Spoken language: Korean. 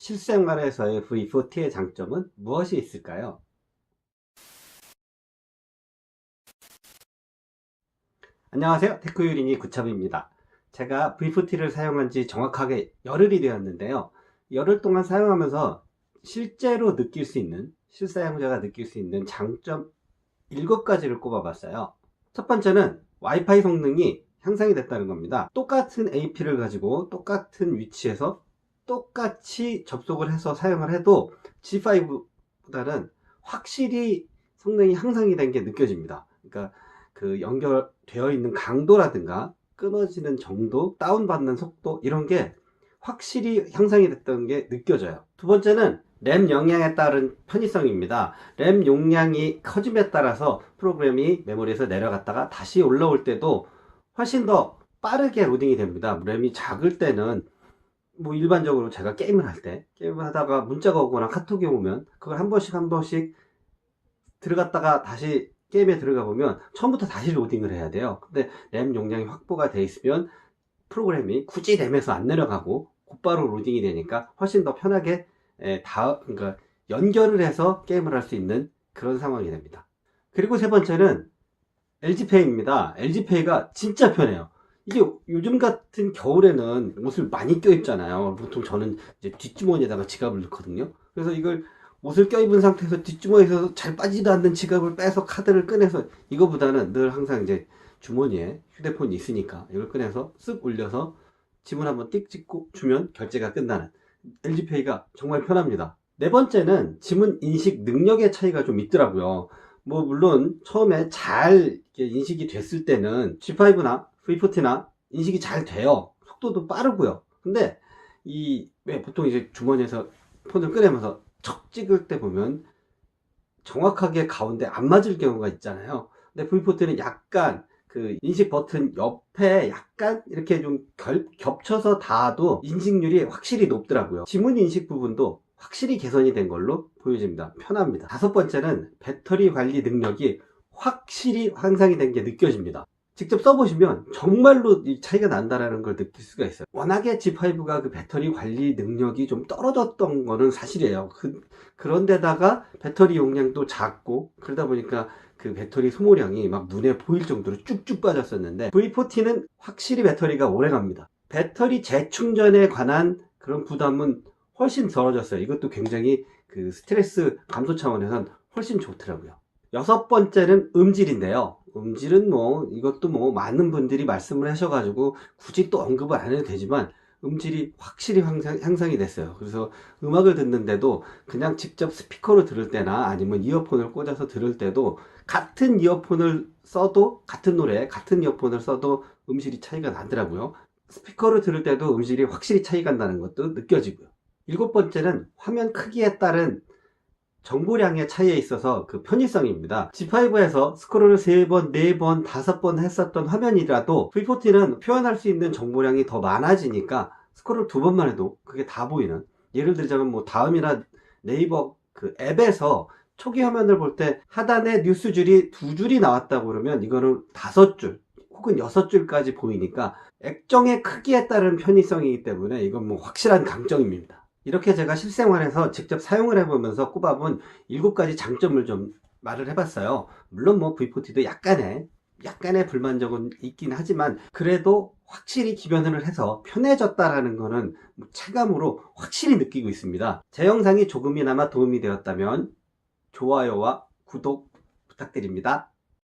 실생활에서의 V40의 장점은 무엇이 있을까요? 안녕하세요. 테크유린이 구참입니다. 제가 V40를 사용한 지 정확하게 열흘이 되었는데요. 열흘 동안 사용하면서 실제로 느낄 수 있는, 실사용자가 느낄 수 있는 장점 7가지를 꼽아봤어요. 첫 번째는 와이파이 성능이 향상이 됐다는 겁니다. 똑같은 AP를 가지고 똑같은 위치에서 똑같이 접속을 해서 사용을 해도 G5보다는 확실히 성능이 향상이 된 게 느껴집니다. 그러니까 그 연결되어 있는 강도라든가 끊어지는 정도, 다운받는 속도 이런 게 확실히 향상이 됐던 게 느껴져요. 두 번째는 램 용량에 따른 편의성입니다. 램 용량이 커짐에 따라서 프로그램이 메모리에서 내려갔다가 다시 올라올 때도 훨씬 더 빠르게 로딩이 됩니다. 램이 작을 때는 뭐 일반적으로 제가 게임을 할 때, 게임을 하다가 문자가 오거나 카톡이 오면 그걸 한 번씩 들어갔다가 다시 게임에 들어가 보면 처음부터 다시 로딩을 해야 돼요. 근데 램 용량이 확보가 돼 있으면 프로그램이 굳이 램에서 안 내려가고 곧바로 로딩이 되니까 훨씬 더 편하게 그러니까 연결을 해서 게임을 할 수 있는 그런 상황이 됩니다. 그리고 세 번째는 LG페이입니다. LG페이가 진짜 편해요. 이게 요즘 같은 겨울에는 옷을 많이 껴입잖아요. 보통 저는 이제 뒷주머니에다가 지갑을 넣거든요. 그래서 이걸 옷을 껴입은 상태에서 뒷주머니에서 잘 빠지도 않는 지갑을 빼서 카드를 꺼내서, 이거보다는 늘 항상 이제 주머니에 휴대폰이 있으니까 이걸 꺼내서 쓱 올려서 지문 한번 띡 찍고 주면 결제가 끝나는 LG페이가 정말 편합니다. 네 번째는 지문 인식 능력의 차이가 좀 있더라고요. 뭐 물론 처음에 잘 인식이 됐을 때는 G5나 V40나 인식이 잘 돼요. 속도도 빠르고요. 근데 왜 보통 이제 주머니에서 폰을 꺼내면서 척 찍을 때 보면 정확하게 가운데 안 맞을 경우가 있잖아요. 근데 V40는 약간 그 인식 버튼 옆에 약간 이렇게 좀 겹쳐서 닿아도 인식률이 확실히 높더라고요. 지문 인식 부분도 확실히 개선이 된 걸로 보여집니다. 편합니다. 다섯 번째는 배터리 관리 능력이 확실히 향상이 된 게 느껴집니다. 직접 써보시면 정말로 이 차이가 난다라는 걸 느낄 수가 있어요. 워낙에 G5가 그 배터리 관리 능력이 좀 떨어졌던 거는 사실이에요. 그런데다가 배터리 용량도 작고 그러다 보니까 그 배터리 소모량이 막 눈에 보일 정도로 쭉쭉 빠졌었는데 V40는 확실히 배터리가 오래 갑니다. 배터리 재충전에 관한 그런 부담은 훨씬 덜어졌어요. 이것도 굉장히 그 스트레스 감소 차원에선 훨씬 좋더라고요. 여섯 번째는 음질인데요. 음질은 뭐 이것도 뭐 많은 분들이 말씀을 하셔가지고 굳이 또 언급을 안 해도 되지만 음질이 확실히 향상이 됐어요. 그래서 음악을 듣는데도 그냥 직접 스피커로 들을 때나 아니면 이어폰을 꽂아서 들을 때도 같은 이어폰을 써도, 같은 노래 같은 이어폰을 써도 음질이 차이가 나더라고요. 스피커로 들을 때도 음질이 확실히 차이가 나는 것도 느껴지고요. 일곱 번째는 화면 크기에 따른 정보량의 차이에 있어서 그 편의성입니다. G5에서 스크롤을 3번, 4번, 5번 했었던 화면이라도 V40는 표현할 수 있는 정보량이 더 많아지니까 스크롤 2번만 해도 그게 다 보이는, 예를 들자면 뭐 다음이나 네이버 그 앱에서 초기 화면을 볼 때 하단에 뉴스줄이 2줄이 나왔다고 그러면 이거는 5줄 혹은 6줄까지 보이니까 액정의 크기에 따른 편의성이기 때문에 이건 뭐 확실한 강점입니다. 이렇게 제가 실생활에서 직접 사용을 해보면서 꼽아본 7가지 장점을 좀 말을 해봤어요. 물론 뭐 V40도 약간의 불만족은 있긴 하지만 그래도 확실히 기변을 해서 편해졌다라는 거는 체감으로 확실히 느끼고 있습니다. 제 영상이 조금이나마 도움이 되었다면 좋아요와 구독 부탁드립니다.